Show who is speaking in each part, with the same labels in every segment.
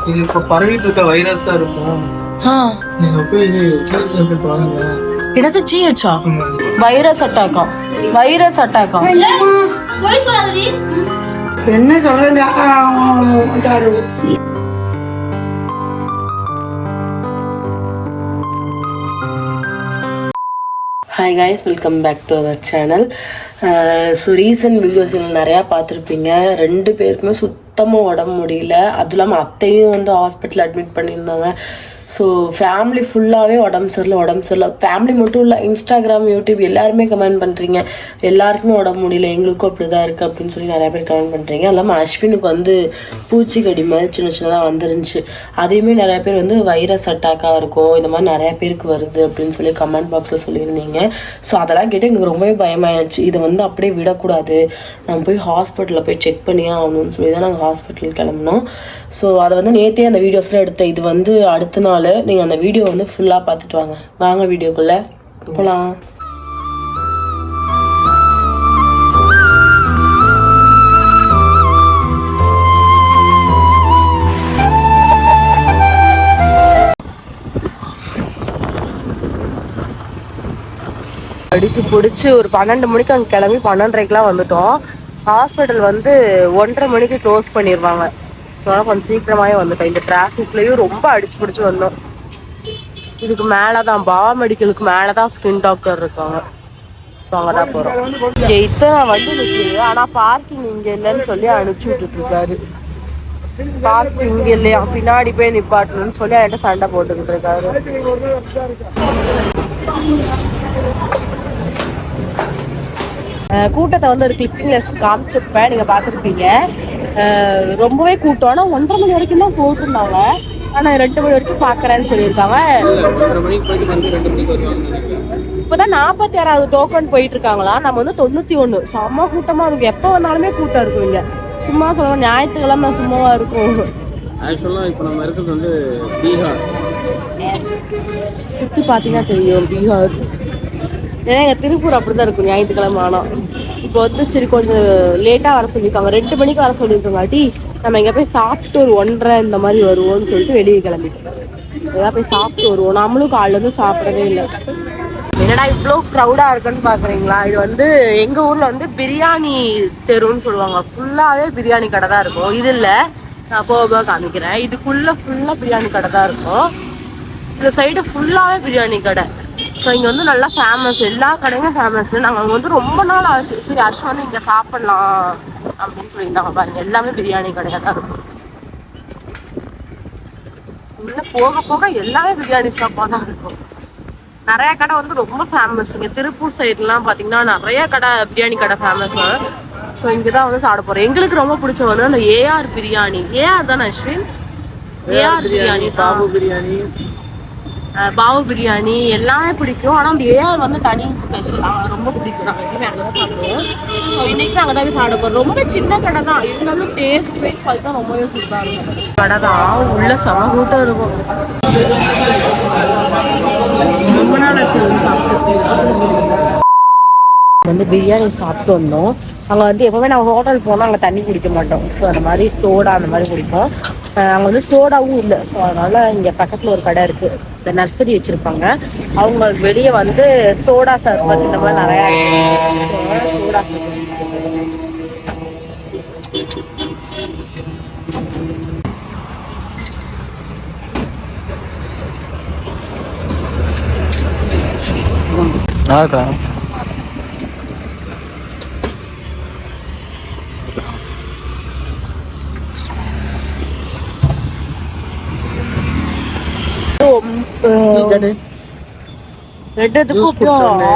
Speaker 1: இது இப்ப பரவிட்டு இருக்க வைரஸா இருக்கும். நீங்க போய் பாருங்க.
Speaker 2: என்னது ஜிஹெச்சா? வைரஸ் அட்டாக்கா? வைரஸ் அட்டாக்கா?
Speaker 3: என்ன சொல்றது?
Speaker 2: Hi guys, welcome back to our channel. So recent videos நீங்கள் நிறையா பார்த்துருப்பீங்க. 2 பேருக்குமே சுத்தமாக உடம்பு முடியல. அதுவும் இல்லாமல் அத்தையும் வந்து ஹாஸ்பிட்டல் அட்மிட் பண்ணியிருந்தாங்க. ஸோ ஃபேமிலி ஃபுல்லாகவே உடம்பு சரியில்லை. ஃபேமிலி மட்டும் இல்லை, இன்ஸ்டாகிராம், யூடியூப் எல்லாருமே கமெண்ட் பண்ணுறீங்க. எல்லாருக்குமே உடம்பு முடியல, எங்களுக்கும் அப்படி தான் இருக்குது அப்படின்னு சொல்லி நிறையா பேர் கமெண்ட் பண்ணுறீங்க. இல்லாமல் அஸ்வினுக்கு வந்து பூச்சிக்கடி மாதிரி சின்னதாக வந்துருந்துச்சு. அதையுமே நிறையா பேர் வந்து வைரஸ் அட்டாக்காக இருக்கும், இந்த மாதிரி நிறையா பேருக்கு வருது அப்படின்னு சொல்லி கமெண்ட் பாக்ஸில் சொல்லியிருந்தீங்க. ஸோ அதெல்லாம் கேட்டு எனக்கு ரொம்பவே பயமாயிடுச்சு. இதை வந்து அப்படியே விடக்கூடாது, நம்ம போய் ஹாஸ்பிட்டலில் போய் செக் பண்ணியே ஆகணும்னு சொல்லி தான் நாங்கள் ஹாஸ்பிட்டல் கிளம்பினோம். ஸோ அதை வந்து நேற்றே அந்த வீடியோஸ்லாம் எடுத்தேன். இது வந்து அடுத்த நாள் நீங்கள் அந்த வீடியோ வந்து ஃபுல்லாக பார்த்துட்டு வாங்க வீடியோக்குள்ளே போகலாம். அடிச்சு பிடிச்சி ஒரு 12 மணிக்கு அங்கே கிளம்பி 12:30க்கெலாம் வந்துட்டோம். ஹாஸ்பிட்டல் வந்து 1:30 மணிக்கு க்ளோஸ் பண்ணிடுவாங்க. அதனால் கொஞ்சம் சீக்கிரமாகவே வந்துட்டோம். இந்த டிராஃபிக்லேயும் ரொம்ப அடிச்சு பிடிச்சி வந்தோம். இதுக்கு மேலே தான் பாபா மெடிக்கலுக்கு மேலே தான் ஸ்கின் டாக்டர் இருக்காங்க. ஸோ அங்கே தான் போகிறோம். இங்கே இத்தனை வண்டி நிற்கிது, ஆனால் பார்க்கிங் இங்கே இல்லைன்னு சொல்லி அனுப்பிச்சி விட்டுட்ருக்காரு. பார்க்கிங் இங்கே இல்லையா, பின்னாடி போய் நிப்பாட்டணும்னு சொல்லி என்கிட்ட சண்டை போட்டுக்கிட்டு இருக்காரு. கூட்டத்தை வந்து ஒரு கிளிப்பிங்லெஸ் காமிச்சிருப்பேன், நீங்கள் பார்த்துருப்பீங்க. ரொம்பவே கூட்டம். ஆனால் 1:30 மணி வரைக்கும் தான் போட்டிருந்தாங்க. ஆனால் 2 மணி வரைக்கும் பார்க்குறேன்னு சொல்லியிருக்காங்க. இப்போதான் 46வது டோக்கன் போயிட்டு இருக்காங்களா. நம்ம வந்து 91. செம்ம கூட்டமாக இருக்கும். எப்போ வந்தாலுமே கூட்டம் இருக்கும் இங்கே. சும்மா சொல்லுவோம், ஞாயிற்றுக்கிழமை சும்மாவா இருக்கும்.
Speaker 1: ஆக்சுவலாக இப்போ நம்ம இருக்கிறது வந்து பீகார்.
Speaker 2: சுற்றி பார்த்தீங்கன்னா தெரியும் பீகார். ஏன்னா எங்கள் திருப்பூர் அப்படி தான் இருக்கும் ஞாயிற்றுக்கிழமை. ஆனால் இப்போ வந்து சரி கொஞ்சம் லேட்டாக வர சொல்லியிருக்காங்க. 2 மணிக்கு வர சொல்லியிருக்கோங்காட்டி நம்ம இங்கே போய் சாப்பிட்டு ஒரு 1:30 இந்த மாதிரி வருவோம்னு சொல்லிட்டு வெளியே கிளம்பிட்டோம். ஏதாவது போய் சாப்பிட்டு வருவோம். நம்மளும் காலைல வந்து சாப்பிடவே இல்லை. என்னடா இவ்வளோ க்ரௌடாக இருக்குன்னு பார்க்குறீங்களா? இது வந்து எங்கள் ஊரில் வந்து பிரியாணி தெருன்னு சொல்லுவாங்க. ஃபுல்லாகவே பிரியாணி கடை தான் இருக்கும். இது இல்லை, நான் போக காமிக்கிறேன். இதுக்குள்ளே ஃபுல்லாக பிரியாணி கடை தான் இருக்கும். இந்த சைடு ஃபுல்லாகவே பிரியாணி கடை. ஸோ இங்கே வந்து நல்லா ஃபேமஸ், எல்லா கடையுமே ஃபேமஸ். நாங்கள் அங்கே வந்து ரொம்ப நாள் ஆச்சு. சரி அஸ்வின் வந்து இங்கே சாப்பிட்லாம் அப்படின்னு சொல்லியிருந்தாங்க. பாருங்க, எல்லாமே பிரியாணி கடையாக தான் இருக்கும். உள்ளே போக போக எல்லாமே பிரியாணி ஷாப்பாக தான் இருக்கும். நிறைய கடை வந்து ரொம்ப ஃபேமஸ். இங்கே திருப்பூர் சைட்லாம் பார்த்தீங்கன்னா நிறைய கடை பிரியாணி கடை ஃபேமஸ். ஸோ இங்கே தான் வந்து சாப்பிட போகிறோம். எங்களுக்கு ரொம்ப பிடிச்ச வந்து அந்த ஏஆர் பிரியாணி. ஏஆர் தானே அஸ்வின்? ஏஆர் பிரியாணி, பாபு பிரியாணி, பாவு பிரியாணி எல்லாமே பிடிக்கும். ஆனால் அந்த ஏஆர் வந்து தனி ஸ்பெஷல், ரொம்ப பிடிக்கும். நாங்கள் எப்பவுமே அங்கே தான் சாப்பிடுவோம். ஸோ இன்றைக்கி நாங்கள் தான் சாப்பிட போகிறோம். ரொம்ப சின்ன கடை தான் இருந்தாலும் டேஸ்ட் வைஸ் பார்த்தா ரொம்பவே சூப்பராக இருக்கும். கடை தான் உள்ள செம கூட்டம் இருக்கும். ரொம்ப நாள் ஆச்சு சாப்பிட்டு வந்து பிரியாணி சாப்பிட்டு வந்தோம். அங்கே வந்து எப்போவுமே நாங்கள் ஹோட்டல் போனால் அங்கே தண்ணி குடிக்க மாட்டோம். ஸோ அந்த மாதிரி சோடா அந்த மாதிரி குடிப்போம். அங்கே வந்து சோடாவும் இல்லை. ஸோ அதனால் இங்கே பக்கத்தில் ஒரு கடை இருக்குது, இந்த நர்சரி வச்சுருப்பாங்க. அவங்க வெளியே வந்து சோடா சர்பத் இந்த மாதிரி நிறையா இருக்குது. சோடா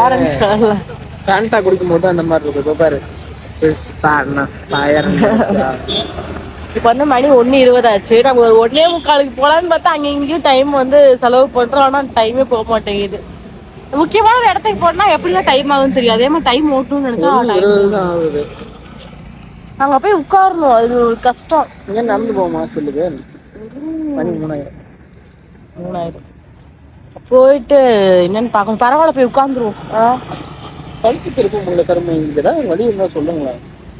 Speaker 2: ஆரஞ்சு கலர்ல
Speaker 1: ஃபேண்டா குடிக்கும்போது அந்த மாதிரி இருக்கு பாரு.
Speaker 2: இப்போ வந்து மணி 1:20 ஆச்சு. நம்ம ஒரு 1:45 போகலான்னு பார்த்தா அங்கே இங்கேயும் டைம் வந்து செலவு பண்ணுறோம். ஆனால் டைமே போக மாட்டேங்குது. முக்கியமான ஒரு இடத்துக்கு போனால் எப்படிதான் டைம் ஆகுன்னு தெரியாது. அதே மாதிரி டைம் ஓட்டணும்னு நினச்சா
Speaker 1: ஆகுது.
Speaker 2: அங்கே போய் உட்காரணும், அது ஒரு கஷ்டம்.
Speaker 1: இங்கே நடந்து போவோம் ஹாஸ்பிட்டலுக்கு. மணி 3000
Speaker 2: போயிட்டு என்னன்னு பார்க்கணும். பரவாயில்ல, போய் உட்காந்துருவோம்.
Speaker 1: பழுத்து திருப்ப முடியல கருமை. இங்கதான் வழி இருந்தா சொல்லுங்களேன்.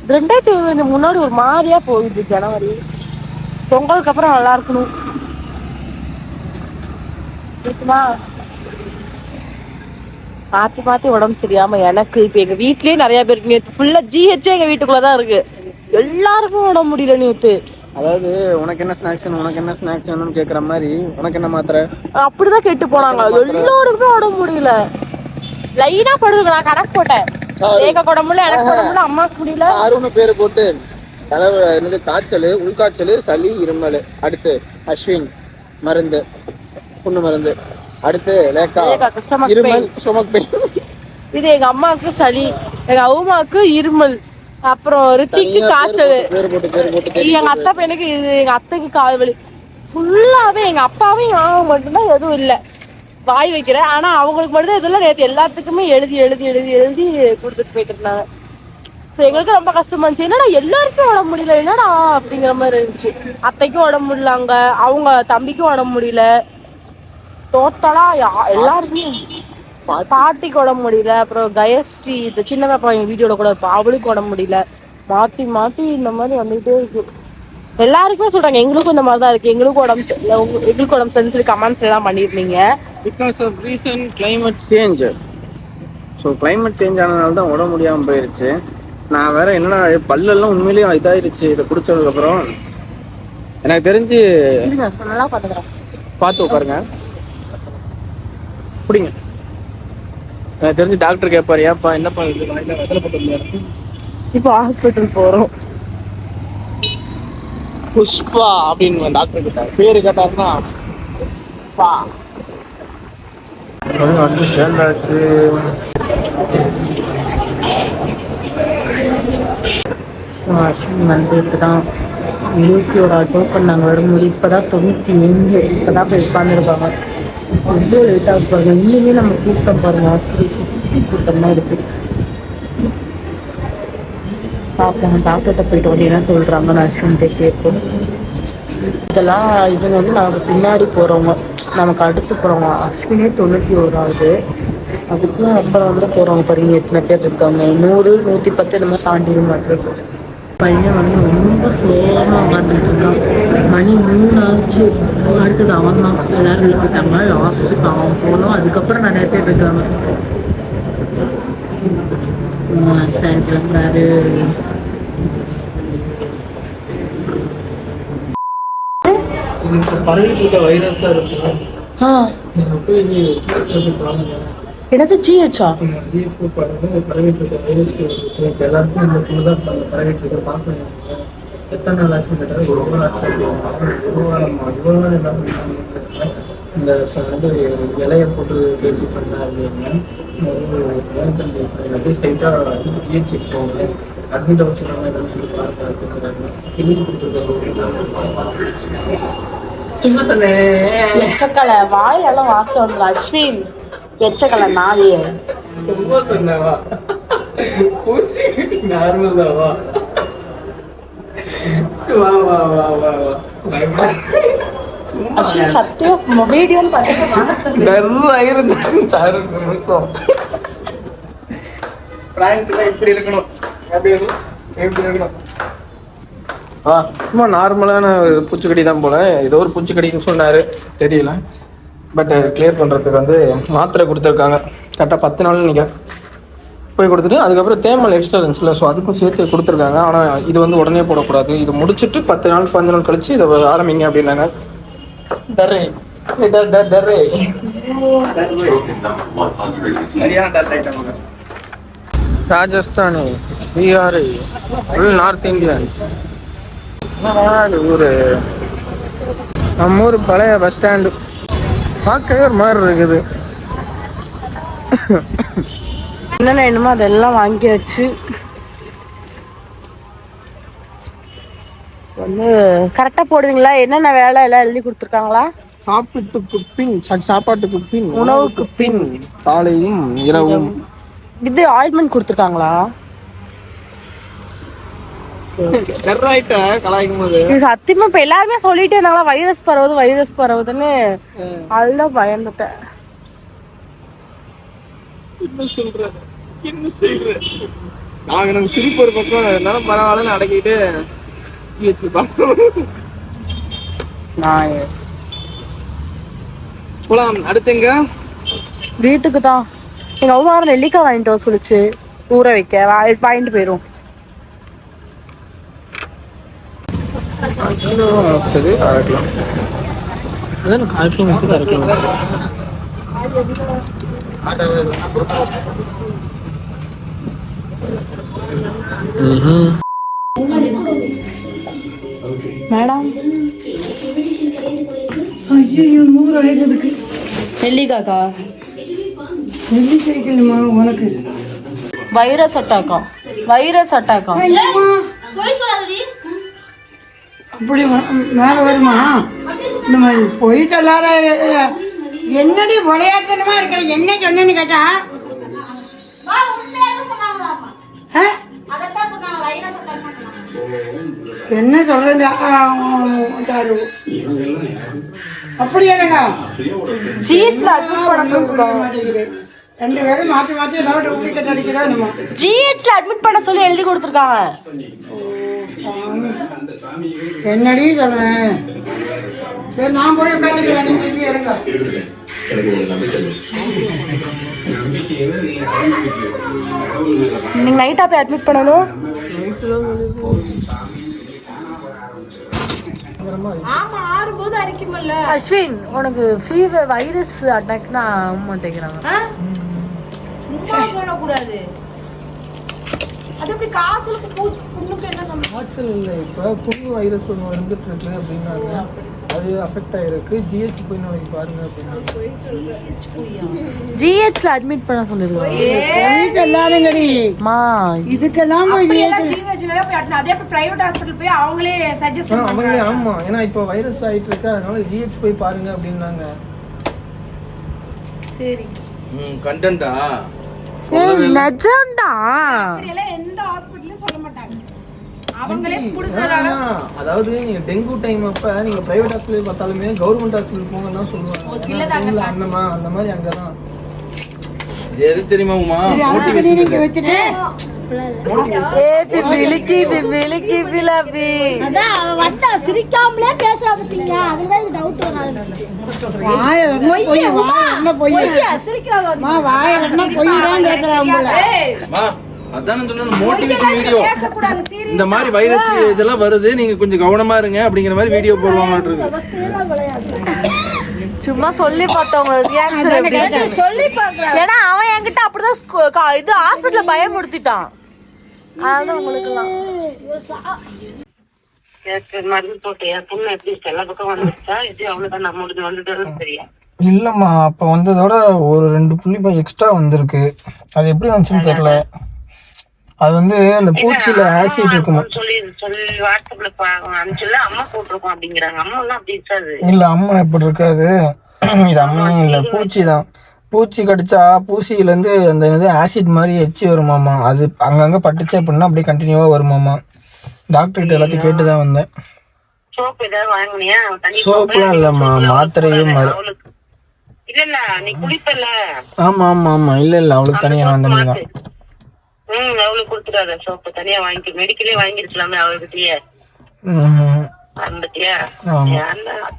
Speaker 2: 2020 முன்னாடி ஒரு மாதிரியா போகுது ஜனவரி. பொங்கலுக்கு அப்புறம் நல்லா இருக்கணும். மாத்தி மாத்தி உடம்பு சரியாம எனக்கு இப்ப எங்க வீட்லயே நிறைய பேருக்கு நேத்து ஃபுல்லா ஜிஹெச் எங்க வீட்டுக்குள்ளதான் இருக்கு. எல்லாருக்கும் உடம்பு முடியல நேத்து.
Speaker 3: அதாவது உனக்கு என்ன ஸ்நாக்ஸ் வேணும்னு கேக்குற மாதிரி உனக்கு என்ன மாத்திரை
Speaker 2: அப்படிதான் கேட்டு போனாங்க. எல்லாருக்குமே உடம்பு முடியல. லைனா படுது. நான் கணக்கு போட்டேன். எனக்கு உடம்பு முடியல, எனக்கு உடம்பு முடியல, அம்மாவுக்கு முடியல.
Speaker 3: ஆறுன்னு பேரு போட்டு என்னது காய்ச்சல், உள்காய்ச்சல், சளி, இருமல். அடுத்து அஸ்வின் மருந்து, புண்ணு மருந்து. அடுத்து லேக்கா இருமல், ஸ்டொமக் பெயின்.
Speaker 2: இது எங்க அம்மாவுக்கு சளி, எங்க அம்மாவுக்கு இருமல், அப்புறம் ரித்திக்கு காய்ச்சல், எங்க அத்தை பையனுக்கு இது, எங்க அத்தைக்கு கால் வலி. ஃபுல்லாவே எங்க அப்பாவும் என் மட்டும்தான் எதுவும் இல்லை. வாய் வைக்கிறேன். ஆனா அவங்களுக்கு மட்டும்தான் இதெல்லாம் நேற்று எல்லாத்துக்குமே எழுதி எழுதி எழுதி எழுதி கொடுத்துட்டு போயிட்டு இருந்தாங்க. எங்களுக்கு ரொம்ப கஷ்டமா இருந்துச்சு. என்னடா எல்லாருக்கும் உடம்பு முடியல, என்னடா அப்படிங்கிற மாதிரி இருந்துச்சு. அத்தைக்கும் உடம்பு முடியலாங்க, அவங்க தம்பிக்கும் உடம்பு முடியல. டோட்டலா எல்லாருக்குமே. பாட்டிக்கு உடம்பு முடியல. அப்புறம் கயஸ்ரீ, இந்த சின்ன பாப்பா எங்க வீடியோல கூட இருப்பா, அவளுக்கு உடம்பு முடியல. மாத்தி மாத்தி இந்த மாதிரி வந்துகிட்டே இருக்கு. எல்லாருக்குமே சொல்றாங்க எங்களுக்கும் இந்த மாதிரி தான் இருக்கு, எங்களுக்கும் உடம்பு சரின்னு சொல்லி கமெண்ட்ஸ் எல்லாம் பண்ணிருந்தீங்க.
Speaker 3: Because of reason climate change. So climate change ஆனதுனால தான் உடம்பு முடியாமல் போயிருச்சு. நான் வேற என்னடா பல்லெல்லாம் உண்மையிலேயே இதாயிடுச்சு இதை குடிச்சதுக்கு அப்புறம். எனக்கு தெரிஞ்சு
Speaker 2: நல்லா பாத்துக்கிறேன்,
Speaker 3: பார்த்து உட்காருங்க, பிடிங்க. எனக்கு தெரிஞ்சு டாக்டர் கேட்பாரு, ஏன்ப்பா என்னப்பா இது வெத்தலை போட்டு.
Speaker 2: இப்போ ஹாஸ்பிட்டல் போறோம்.
Speaker 3: புஷ்பா அப்படின்னு டாக்டர் கேட்டார். பேரு கேட்டாருன்னா வந்து சேர்ந்தாச்சு.
Speaker 2: அஸ்வின் வந்து இப்போதான் 21 டோக்கன் நாங்கள் வரும்போது இப்போதான் 95 இப்போதான் போய் உட்காந்துருப்பாங்க. எவ்வளோ லேட்டாக இருப்பாங்க. இன்னுமே நம்ம கூட்டம் பாருங்க, ஹாஸ்பிட்டல் சுற்றி கூட்டம் தான் இருக்கு. பார்ப்போம் டாக்டர்கிட்ட போயிட்டு வந்து என்ன சொல்கிறாங்க. நான் அஸ்வின்கிட்ட கேட்போம். இதெல்லாம் இவங்க வந்து நமக்கு பின்னாடி போகிறவங்க, நமக்கு அடுத்து போகிறவங்க. அஸ்வினே 91 அதுக்கும் அப்புறம் வந்து போகிறவங்க பாருங்க எத்தனை பேர் இருக்காங்க. 100, 110 இந்த மாதிரி தாண்டிட மாட்டிருக்கு. பையன் வந்து ரொம்ப சோகமாக உட்காந்துட்டு இருக்கான். மணி 3 ஆச்சு. அடுத்தது அவன் தான். எல்லாரும் உள்ள போயிட்டாங்க. லாஸ்ட்டுக்கு அவன் போனோம். அதுக்கப்புறம் நிறைய பேர் இருக்காங்க. சார் கிளம்புறாரு.
Speaker 1: பரவிட்டு வைரஸா இருக்கும்.
Speaker 2: என்னது ஜிஹெச்சா?
Speaker 1: பரவிட்டு வைரஸ் எல்லாருக்கும் இந்த பொண்ணு தான் பரவிட்டு இருக்க பார்க்கணும். எத்தனை நாள் ஆச்சுன்னு கேட்டால் 1 வாரம் ஆச்சு. 1 வாரம் என்ன பண்ணாங்க, இந்த வந்து இலையை போட்டு பேச்சு பண்ணேன் அப்படின்னு அப்படியே ஸ்ட்ரைட்டாக ஜிஹெச்சி போங்க, அட்மிட் ஆக சொன்னாங்க என்னன்னு சொல்லி பார்க்குறாங்க. கிளினிக் கொடுத்துருக்காங்க. சும்மா சொன்னேன்.
Speaker 2: எச்சக்கலை வாயெல்லாம் வார்த்தை வந்துடும். அஸ்வின் எச்சக்கலை நாவிய
Speaker 1: சும்மா சொன்னவா, நார்மல் தாவா. வா வா வா வா வா.
Speaker 2: அஸ்வின் சத்தியம் வீடியோன்னு பார்த்துட்டு
Speaker 1: இப்படி இருக்கணும், அப்படி இருக்கணும், எப்படி இருக்கணும்.
Speaker 3: சும்மா நார்மலான பூச்சிக்கடி தான் போல. ஏதோ ஒரு பூச்சிக்கடின்னு சொன்னாரு, தெரியல. பட் கிளியர் பண்ணுறதுக்கு வந்து மாத்திரை கொடுத்துருக்காங்க. கரெக்டாக 10 நாள் நீங்கள் போய் கொடுத்துட்டு அதுக்கப்புறம் தேமல் எக்ஸ்ட்ரா இருந்துச்சுல, ஸோ அதுக்கும் சேர்த்து கொடுத்துருக்காங்க. ஆனால் இது வந்து உடனே போடக்கூடாது. இது முடிச்சுட்டு 10 நாள் 15 நாள் கழிச்சு இதை ஆரம்பிங்க அப்படின்னாங்க. டர்ரே டர்ரே சரியான டர் ஆகிட்டாங்க. Rajasthani, Bihar, north Indians. ஊர் நம்ம ஊர் பழைய பஸ் ஸ்டாண்டு பார்க்கவே ஒரு மாதிரி இருக்குது.
Speaker 2: என்னென்ன வேணுமோ அதெல்லாம் வாங்கியாச்சு. வந்து கரெக்டாக போடுவீங்களா? என்னென்ன வேலை எல்லாம் எழுதி கொடுத்துருக்காங்களா?
Speaker 3: சாப்பாட்டுக்கு பின்
Speaker 2: உணவுக்கு பின்
Speaker 3: காலையும் இரவும்.
Speaker 2: இது ஆயில்மெண்ட் கொடுத்துருக்காங்களா? சத்தியமா இப்ப எல்லாருமே சொல்லிட்டே இருந்தாங்களா வைரஸ் பரவுதுன்னு. அதுதான் பயந்துட்டேன்.
Speaker 3: எனக்கு சிரிப்பு ஒரு பக்கம் இருந்தாலும் பரவாயில்லன்னு அடக்கிட்டு
Speaker 2: நான்
Speaker 3: போலாம். அடுத்து எங்க?
Speaker 2: வீட்டுக்கு தான். எங்கள் அம்மா நெல்லிக்காய் வாங்கிட்டு வர சொல்லிச்சு, ஊற வைக்க. வாங்கிட்டு போயிடும்.
Speaker 3: சரி, அரைக்கலாம். அதான் 1/4 கிலோமீட்டருக்கு அரைக்கலாம்.
Speaker 2: மேடம்
Speaker 4: ஐயோ 100 அழைக்கிறதுக்கு
Speaker 2: நெல்லிக்காக்கா
Speaker 4: நெல்லிக்காய்க்குமா உனக்கு
Speaker 2: வைரஸ் அட்டாக்கா
Speaker 4: அப்படி மேலே வருமா? இந்த மாதிரி பொய் சொல்லாத. என்னடி விளையாட்டுமா இருக்கிற? என்ன சொன்னேன்னு கேட்டா என்ன சொல்றேன் அப்படியாங்க
Speaker 2: ஜிஹெச்ல அட்மிட் பண்ண சொல்லுங்க.
Speaker 4: மாட்டேங்குது. 2 பேரும் மாற்றி மாற்றி ஏதாவது டூப்ளிகேட் அடிக்கிறா நம்ம.
Speaker 2: ஜிஹெச்ல அட்மிட் பண்ண சொல்லி எழுதி கொடுத்துருக்காங்க.
Speaker 4: என்னடி சொல்றேன்? சரி நான் போய் உட்காந்துக்கிறேன். நீங்க திருப்பி எடுங்க.
Speaker 2: நீங்க நைட்டா போய் அட்மிட் பண்ணணும். அஸ்வின், உனக்கு ஃபீவர் வைரஸ் அட்டாக்னா ஆக மாட்டேங்கிறாங்க.
Speaker 5: சொல்லக்கூடாது. அது எப்படி காய்ச்சலுக்கு புண்ணுக்கு என்ன
Speaker 1: காய்ச்சல் இல்லை, இப்போ புண்ணு வைரஸ் ஒன்று வந்துட்டு இருக்கு அப்படின்னாங்க. அது அஃபெக்ட் ஆயிருக்கு. ஜிஹெச் போய் நாளைக்கு பாருங்க அப்படின்னா
Speaker 2: ஜிஹெச்ல அட்மிட் பண்ண சொல்லிருக்காங்க.
Speaker 4: எல்லாருங்கடி இதுக்கெல்லாம்
Speaker 5: அதே பிரைவேட் ஹாஸ்பிட்டல் போய் அவங்களே சஜஸ்ட்
Speaker 1: அவங்களே. ஆமா, ஏன்னா இப்போ வைரஸ் ஆயிட்டு இருக்கு, அதனால ஜிஹெச் போய் பாருங்க அப்படின்னாங்க.
Speaker 5: சரி
Speaker 6: கண்டென்ட்டா
Speaker 2: நிஜம்டா.
Speaker 5: எந்த ஹாஸ்பிட்டலும் சொல்ல மாட்டாங்க, அவங்களே குடுக்குறாங்க.
Speaker 1: அதாவது நீங்க டெங்கு டைம் அப்ப நீங்க பிரைவேட் ஹாஸ்பிட்டல் பார்த்தாலுமே கவர்மெண்ட் ஹாஸ்பிட்டல் போங்கன்னு தான் சொல்லுவாங்க. அந்த மாதிரி அங்கதான்.
Speaker 6: எது தெரியுமா உமா?
Speaker 4: நீங்க வச்சுட்டு
Speaker 5: சிரிக்காமலே பேசுறா பத்தீங்க. அதுதான் டவுட்
Speaker 6: அதான் மோட்டிவேஷன் வீடியோ. இந்த மாதிரி வைரஸ் இதெல்லாம் வருது, நீங்க கொஞ்சம் கவனமா இருங்க அப்படிங்கிற மாதிரி வீடியோ போடுவாங்க.
Speaker 2: சும்மா சொல்லி பார்த்தவங்க ரியாக்ஷன் சொல்லி பார்க்கலாம். ஏன்னா அவன் என்கிட்ட அப்படிதான் இது ஹாஸ்பிட்டல்ல பயமுறுத்திட்டான். அதான் உங்களுக்குலாம்
Speaker 7: மருந்து போட்டியா? புண்ணு எப்படி எல்லா பக்கம் வந்துருச்சா? இது அவ்வளவுதான் நம்மளுக்கு வந்துட்டு தெரியா?
Speaker 3: இல்லைம்மா, அப்போ வந்ததோட ஒரு 2 புள்ளி எக்ஸ்ட்ரா வந்திருக்கு. அது எப்படி வந்துச்சுன்னு தெரியல. அது வந்து அந்த பூச்சியில ஆசிட் இருக்குமா
Speaker 7: சொல்லி வாட்ஸ்அப்ல அனுப்பிச்சுல அம்மா போட்டிருக்கோம் அப்படிங்கிறாங்க. அம்மா எல்லாம் அப்படி இருக்காது.
Speaker 3: இல்ல, அம்மா எப்படி இருக்காது. இது அம்மையும் இல்ல, பூச்சி தான். பூச்சி கடிச்சா பூசியில இருந்து அந்த இது ஆசிட் மாதிரி எச்சி வருமாமா. அது அங்கங்க பட்டுச்சு அப்படின்னா அப்படியே கண்டினியூவா வருமாமா. டாக்டர் கிட்ட எல்லாத்தையும் கேட்டுதான் வந்தேன்.
Speaker 7: சோப்பு ஏதாவது வாங்கினியா?
Speaker 3: சோப்புலாம் இல்லம்மா, மாத்திரையும்
Speaker 7: இல்ல இல்ல நீ குளிப்பல.
Speaker 3: ஆமா ஆமா ஆமா, இல்ல அவளுக்கு தனியா நான் தண்ணி தான்.
Speaker 7: அவளுக்கு கொடுத்துடாத சோப்பு, தனியா வாங்கி மெடிக்கலே வாங்கிருக்கலாமே அவர்கிட்டயே.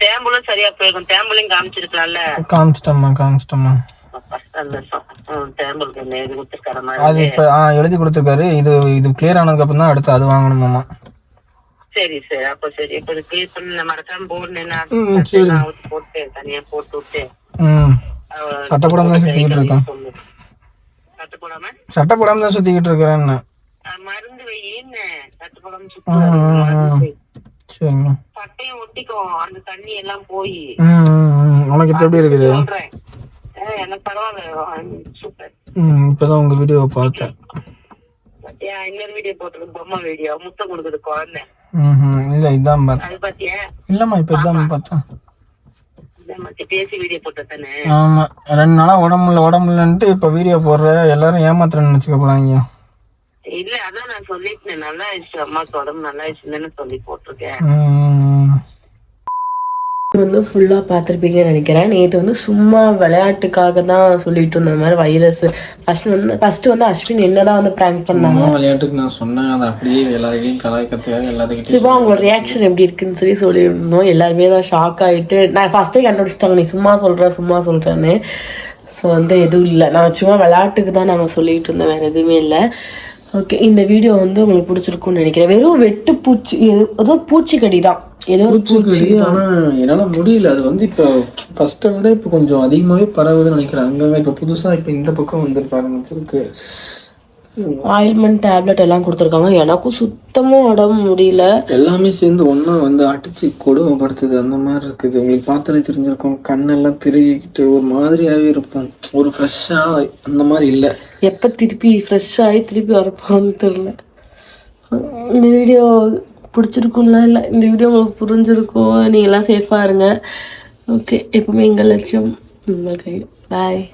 Speaker 7: தேம்பலும் சரியா போயிருக்கும். தேம்பலையும் காமிச்சிருக்கலாம்ல.
Speaker 3: காமிச்சிட்டோம்மா. அது இப்ப எழுதி கொடுத்துருக்காரு. இது கிளியர் ஆனதுக்கு அப்புறம் தான் அடுத்து அது வாங்கணுமாமா.
Speaker 7: சரி சரி, அப்ப சரி. இப்ப கிளியர் பண்ண மறக்காம போடுனேன்னா போட்டு தனியா போட்டு விட்டு
Speaker 3: சட்டப்படாம தான் சுத்திக்கிட்டு இருக்கேன். சட்டப்படாம தான் சுத்திக்கிட்டு இருக்கிறேன்.
Speaker 7: மருந்து வையின்னு சட்டப்படாம சுத்தி
Speaker 3: சரிங்க.
Speaker 7: சட்டையும் ஒட்டிக்கும் அந்த தண்ணி எல்லாம் போய்.
Speaker 3: உனக்கு இப்ப எப்படி இருக்குது?
Speaker 7: எனக்கு பரவாயில்ல, சூப்பர்.
Speaker 3: இப்பதான் உங்க வீடியோ பார்த்தேன்.
Speaker 7: இன்னொரு வீடியோ போட்டிருக்கு, பொம்மை வீடியோ, முத்தம் கொடுக்குது குழந்தை.
Speaker 3: இல்ல இதான் பார்த்தேன்.
Speaker 7: அது பாத்தியா?
Speaker 3: இல்லம்மா, இப்ப இதான் பார்த்தேன்.
Speaker 7: பேசி வீடியோ போட்ட தானே?
Speaker 3: ஆமா, 2 நாளா உடம்புலன்ட்டு இப்ப வீடியோ போடுற. எல்லாரும் ஏமாத்துறேன்னு நினைச்சுக்க போறாங்க.
Speaker 7: இல்ல அதான் நான் சொல்லிட்டேன், நல்லா ஆயிடுச்சு, அம்மாக்கு உடம்பு நல்லா ஆயிடுச்சுன்னு சொல்லி போட்டிருக்கேன்.
Speaker 2: வந்து ஃபுல்லாக பார்த்துருப்பீங்கன்னு நினைக்கிறேன். நேற்று வந்து சும்மா விளையாட்டுக்காக தான் சொல்லிட்டு இருந்த மாதிரி வைரஸ் ஃபஸ்ட்டு வந்து அஸ்வின் என்னதான் வந்து ப்ராங்க் பண்ணாங்க.
Speaker 3: விளையாட்டுக்கு நான் சொன்னேன், அதை அப்படியே எல்லாரையும் கலாய்க்கிறதுக்காக எல்லாத்துக்கிட்டையும்
Speaker 2: சிவா அவங்க ரியாக்ஷன் எப்படி இருக்குன்னு சொல்லியிருந்தோம். எல்லாருமே தான் ஷாக் ஆகிட்டு நான் ஃபஸ்ட்டே கண்டுபிடிச்சிட்டாங்க நீ சும்மா சொல்கிறேன்னு. ஸோ வந்து எதுவும் இல்லை, நான் சும்மா விளையாட்டுக்கு தான் நாங்கள் சொல்லிகிட்டு இருந்தோம், வேறு எதுவுமே இல்லை. ஓகே, இந்த வீடியோ வந்து உங்களுக்கு பிடிச்சிருக்குன்னு நினைக்கிறேன். வெறும் வெட்டு பூச்சி ஏதோ பூச்சிக்கடி தான், ஏதோ பூச்சி.
Speaker 3: ஆனால் என்னால் முடியல. அது வந்து இப்போ ஃபஸ்ட்டை விட இப்போ கொஞ்சம் அதிகமாகவே பரவுதுன்னு நினைக்கிறேன். அங்கங்கே இப்போ புதுசாக இப்போ இந்த பக்கம் வந்துருக்க ஆரம்பிச்சிருக்கு.
Speaker 2: ஆயில்மெண்ட் டேப்லெட் எல்லாம் கொடுத்துருக்காங்க. எனக்கும் சுத்தமாக உடம்பு முடியல.
Speaker 3: எல்லாமே சேர்ந்து ஒன்றா வந்து அடிச்சு கொடுமைப்படுத்துது அந்த மாதிரி இருக்குது. உங்களுக்கு பார்த்தாலே தெரிஞ்சிருக்கும், கண்ணெல்லாம் திருகிக்கிட்டு ஒரு மாதிரியாகவே இருப்போம், ஒரு ஃப்ரெஷ்ஷாக அந்த மாதிரி இல்லை.
Speaker 2: எப்போ திருப்பி ஃப்ரெஷ் ஆகி திருப்பி வரப்போன்னு தெரில. இந்த வீடியோ பிடிச்சிருக்கும்லாம் இல்லை, இந்த வீடியோ உங்களுக்கு புரிஞ்சிருக்கும். நீங்கள்லாம் சேஃபாக இருங்க. ஓகே, எப்பவுமே எங்கள் லட்சியம் உங்கள் கையில். பாய்.